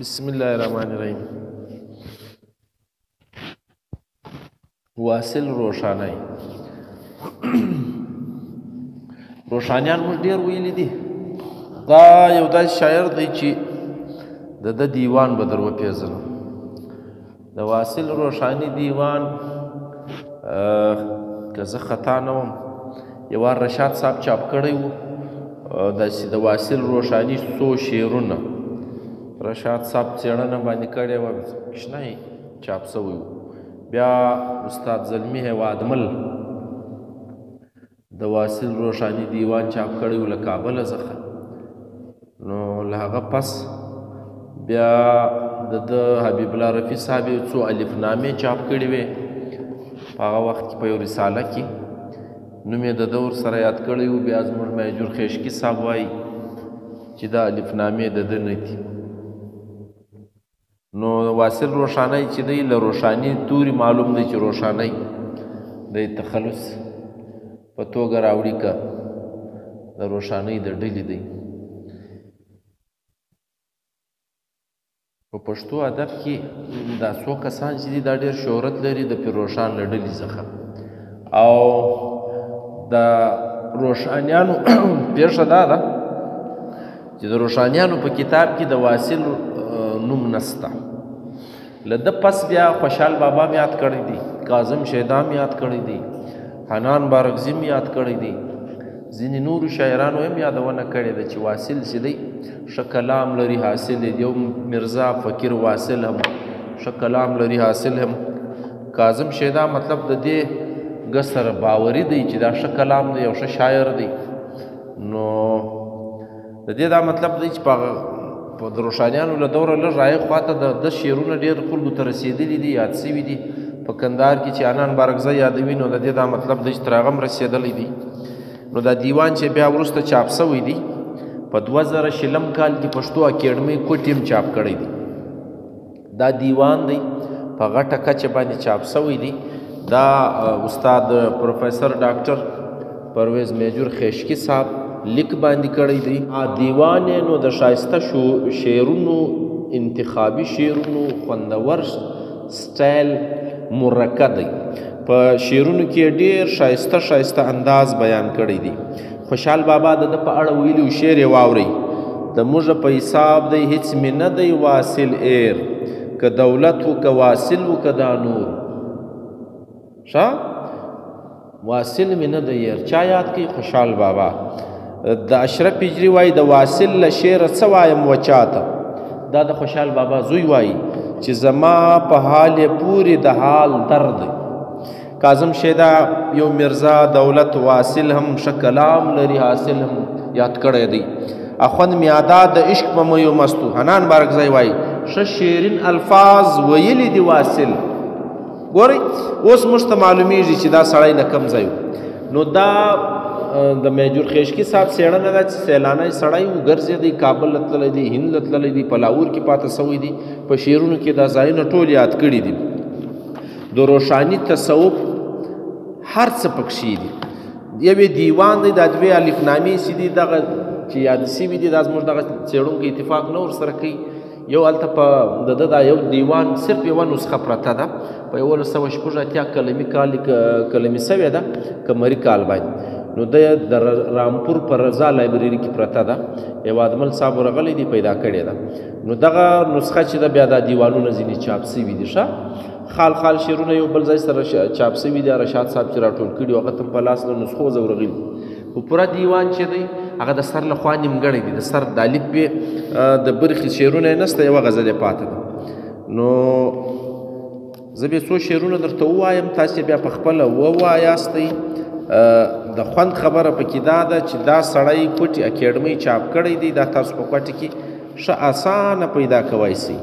بسم الله الرحمن الرحیم. واصل روښانای روښانیان موږ ډېر ویلي دي. دا یو داسې شاعر دی چې د دیوان به در وپېژنم. د واصل روښاني دیوان که زه خطا نه وم یو وار رشاد صاحب چاپ کړی و. داسې د واصل روښاني څو شعرونه رشاد صاحب څېړنه باندې کړې وه، کښنی چاپ سوی و. بیا استاد زلمي هیوادمل د واصل روښاني دیوان چاپ کړی و له کابله څخه. نو له هغه پس بیا د حبیب الله رفیع صاحب یو څو الفنامې چاپ کړي وې په هغه وخت کې په یو رساله کې، نوم یې د ده ورسره یاد کړی و. بیا زموږ مهجور خیشکي صاحب وایي چې دا الفنامې د ده نه دي. نو واصل روښانی چې دی له روښاني توري معلوم دی چې روښانی د تخلص په توګه راوړي که د روښانۍ د ډلې دی. په پښتو ادب کې دا څو کسان چې دي دا ډېر شهرت لري د پیر روښان له ډلې څخه. او د روښانیانو پېښه دا ده چې د روښانیانو په کتاب کې د واصل نوم نسته. له ده پس بیا خوشحال بابا م یاد کړی دی، کاظم شیدا م یاد کړی دی، حنان بارکزي م یاد کړی دی، ځینې نورو شاعرانو هم یادونه کړې ده چې واصل چې دی ښه کلام لري، حاصل دی. یو مرزا فقیر واصل هم ښه کلام لري، حاصل هم. کاظم شیدا مطلب د دې ګس سره باوري دی چې دا ښه کلام دی او ښه شاعر دی. نو د دې دا مطلب دی چې په د روښانیانو له دوره لږ رایق خواته د شعرونه ډېر خلکو ته رسېدلي دي، یاد سوي دي. په کندهار کې چې انان بارکزی یادوي نو د دې دا مطلب دی چې تر هغه هم رسېدلی دی. نو دا دیوان چې بیا وروسته چاپ سوی دی په 2000 کال کې پښتو اکیډمۍ کوټي هم چاپ کړی دی. دا دیوان دی په غټه کچه باندې چاپ سوی دی. دا استاد پروفیسر ډاکټر پرویز میجور خیشکی صاحب لیک باندې کړی دی. دیوان نو د ښایسته شعرونو، انتخابي شعرونو، خوندور سټایل مرکه دی. په شعرونو کې ډېر ښایسته انداز بیان کړی دی. خوشحال بابا د ده په اړه ویلي شعر یې واورئ: د موږه په حساب دی هیڅ مې نه دی واصل ایر، که دولت و که واصل و که دا نور. ښه واصل مې نه دی ایر. چا یاد کوي؟ خوشحال بابا. د اشرف هجري وایي د واصل له شعره څه وایم وچاته. دا د خوشحال بابا زوی وایي چې زما په حال یې پورې د حال درد دی. کاظم شیدا یو مرزا، دولت، واصل هم ښه کلام لري، حاصل هم یاد کړی دی. اخوند میادا د عشق په میو مستو. حنان بارکزی وایي ښه شیرین الفاظ ویلي دي واصل. ګورئ اوس موږ ته معلومیږي چې دا سړی له کوم ځای و. نو دا د میجور خیشکی صاحب څېړنه ده چې سیلانی سړی و، ګرځېدی، کابل ته تللی دی، هند ته تللی دی، په لاهور کې پاته سوی دی. په شعرونو کې دا ځایونه ټول یاد کړي دي. د روښاني تصوف هر څه پکښې دي. یوې دیوان دی، دا دوې الفنامې چې دي دغه چې یاد سوي دي، دا زموږ دغه څېړونکي اتفاق نه ورسره کوي. یو هلته په د ده دا یو دیوان صرف یوه نسخه پرته ده په 1186 کلمې سوې ده قمري کال باندې. نو د رامپور په رضا لایبرري کې پرته ده، هیوادمل صاحب ورغلی دی پیدا کړې ده. نو دغه نسخه چې ده بیا دا دیوانونه ځینې چاپ سوي دي. ښه خال شعرونه یو بل ځای سره چاپ سوي دي. رشاد صاحب چې راټول کړي هغه ته په لاس له نسخو ورغلي. خو پوره دیوان چې دی هغه د سر له خوا نیمګړی دی. د سر د الف بې د برخې شعرونه یې نسته، یوه غزل یې پاته ده. نو زه بیا څو شعرونه درته ووایم، تاسې بیا په خپله ووایاستئ. د خوند خبره پکې دا ده چې دا سړی کوټي اکیډمۍ چاپ کړی دی. دا تاسو په کوټه کې ښه اسانه پیدا کوی سئ.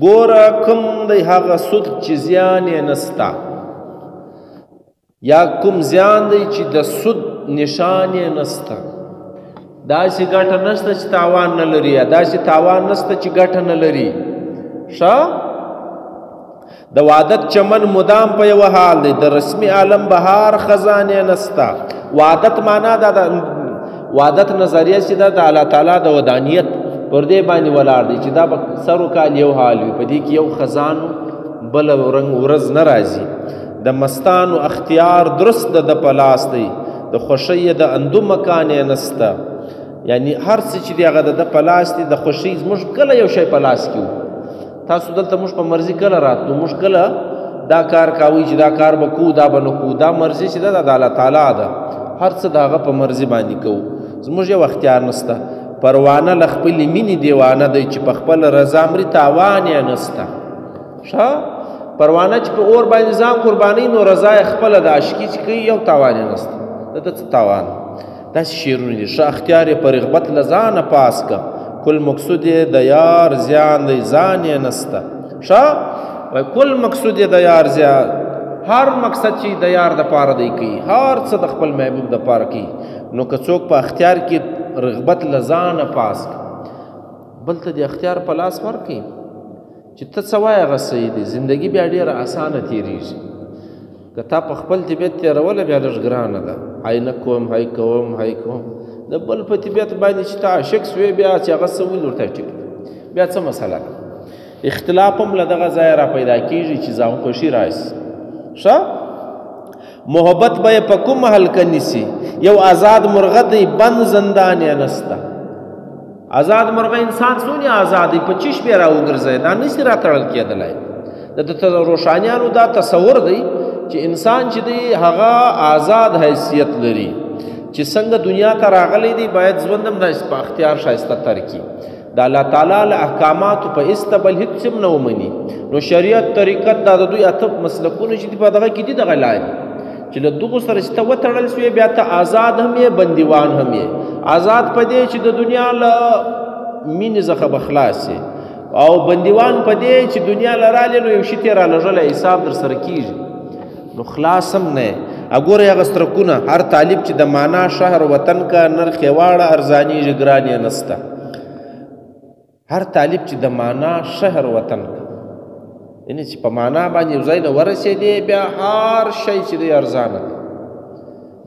ګوره کوم دی هغه سود چې زیان یې نسته، یا کوم زیان دی چې د سود نشان یې نسته. داسې ګټه نشته چې تاوان نه لري، یا داسې تاوان نسته چې ګټه نه لري. ښه د وعدت چمن مدام په یو حال دی، د رسمي عالم بهار خزانې نسته. وعدت معنا دا د وعدت نظریه چې ده د الله تعالی د ودانیت په پر دې باندې ولاړ دی چې دا به سرو کال یو حال وي په دې کې یو خزان بل ورځ نه راځي د مستانو اختیار درست د په لاس دی د خوښۍ د اندو مکان یې نسته یعنی هر څه چې دی هغه د په لاس دی د خوښۍ زموږ کله یو شی په لاس کې وو تاسو دلته موږ په مرضي کله راتلو موږ کله دا کار کوي چې دا کار به کوو دا به نه کوو دا مرضي چې ده د الله تعالی ده هر څه د هغه په مرضي باندې کوو زموږ یو اختیار نسته پروانه له خپلې مینې دیوانه دی چې په خپله رضا مري تاوان یې نسته ښه پروانه چې په اور باندې ځان قربانوي نو رضا یې خپله د عاشقي چې کوي یو تاوان یې نسته د ده څه تاوان داسې شعرونه دي ښه اختیار یې په رغبت له ځانه پاس که کل مقصود یې د یار زیان دی ځان یې نسته ښه وایي کل مقصود یې د یار زیان هر مقصد چې د یار دپاره دی کوي هر څه د خپل محبوب دپاره کوي نو که څوک په اختیار کې رغبت له ځانه پاس که بل ته د اختیار په لاس ورکوي چې ته څه وایې هغه صحیح دی زندګي بیا ډېره اسانه تېرېږي که تا په خپل طبیعت تېروله بیا لږ ګرانه ده هی نه کوم هی کوم هی کوم د بل په طبیعت باندې چې ته عاشق سوې بیا چې هغه څه ویل ورته ټیک بیا څه مسله ده اختلاف هم له دغه ځایه را پیدا کېږي چې ځان خوښي راشي ښه محبت به یې په کوم حلقه نیسي یو آزاد مرغه دی بند زندان یې نسته آزاد مرغه انسان څونه آزاد دی په چشم یې راوګرځوي دا نشي راتړل کېدلی د روښانیانو دا تصور دی چې انسان چې دی هغه آزاد حیثیت لري چې څنګه دنیا ته راغلی دی باید ژوند هم د په اختیار ښایسته تر کړي د الله تعالی له احکاماتو په ایسته بل هېڅ هم نه ومني نو شریعت طریقت دا د دوی اته مسلکونه چې دي په دغه کې دي دغه لارې چې له دغو سره چې ته وتړل سوې بیا ته آزاد هم یې بندیوان هم یې آزاد په دې چې د دنیا له مینې څخه به خلاص یې او بندیوان په دې چې دنیا له رالې نو یو شي ترې رالږلی حساب در سره کېږي نو خلاص هم نه اګوره هغه سترکونه هر طالب چې د معنا شهر وطن کا نرخ یې واړه ارزانېږي ګران یې نسته هر طالب چې د معنا شهر وطن کا یعنې چې په معنا باندې یو ځای له ورسېدې بیا هر شی چې دی ارزانه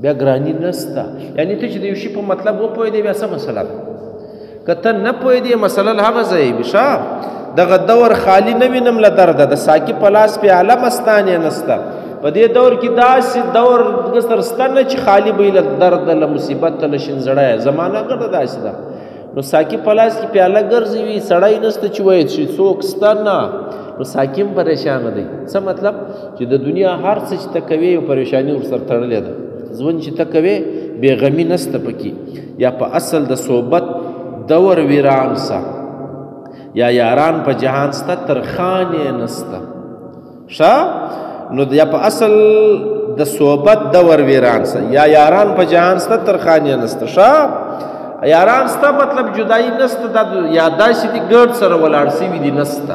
بیا ګراني نسته یعنې ته چې د یو شي په مطلب وپوهېدې بیا څه مسله ده که ته نه پوهېدې مسله له هغه ځای وي ښه دغه دور خالي نه وینم له درده د ساقي په لاس پیاله مستان یې نسته په دې دور کې داسې دور دغه سره نه چې خالي به له درد له مصیبت له شینزړی زمانه ګرده داسې ده نو ساقي په لاس کې پیاله ګرځي وي سړی نسته چې وایي چې څوک سته نه نو ساقي هم پریشانه دی څه مطلب چې د دنیا هر څه چې ته کوې یو پریشاني ورسره تړلې ده ژوند چې ته کوې بېغمي نسته پکې یا په اصل د صحبت دور ویران سه یا یاران په جهان سته ترخان یې نسته ښه نو یا په اصل د صحبت دور ویران سه یا یاران په جهان سته ترخان یې نسته ښه یاران سته مطلب جدایي نسته دا یا داسې دي ګرد سره ولاړ سوي دي نسته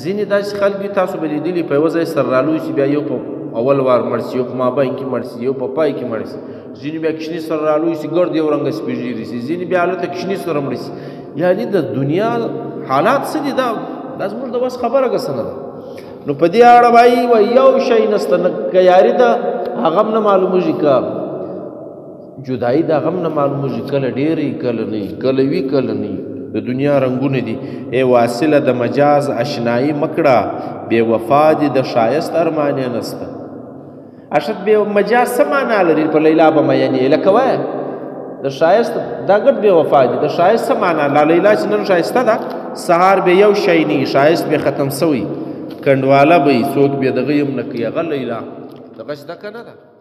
ځینې داسې خلک دي تاسو به لیدلي په یوه ځای سره رالوی چې بیا یو په اول وار مړ سي یو په مابین کې مړ سي یو په پای کې مړ سي ځینې بیا کشني سره رالوی سي ګرد یو رنګه سپېږیري سي ځینې بیا هلته کشني سره مړ سي یعنې د دنیا حالات څه دي دا زموږ د وس خبره که څه نه ده نو په دې اړه وایي یو شی نسته نه که یاري ده هغه هم نه معلومېږي که جدایي د هغه هم نه معلومېږي کله ډېرې کله نه کله وي کله نه د دنیا رنګونه دي ای واصله د مجاز اشنایي مکړه بې وفا دي د ښایست ارمان یې نسته اشد بې مجاز څه معنا لري په لیلا به مینې لکه وایه د ښایست دا ګډ بې وفا دي د ښایست څه معنا لا لیلا چې نن ښایسته ده سهار به یو شی نه ښایست به ختم سوی کنډواله به یې څوک بې دغه یم نه کوي هغه لیلا دغه زده که نه ده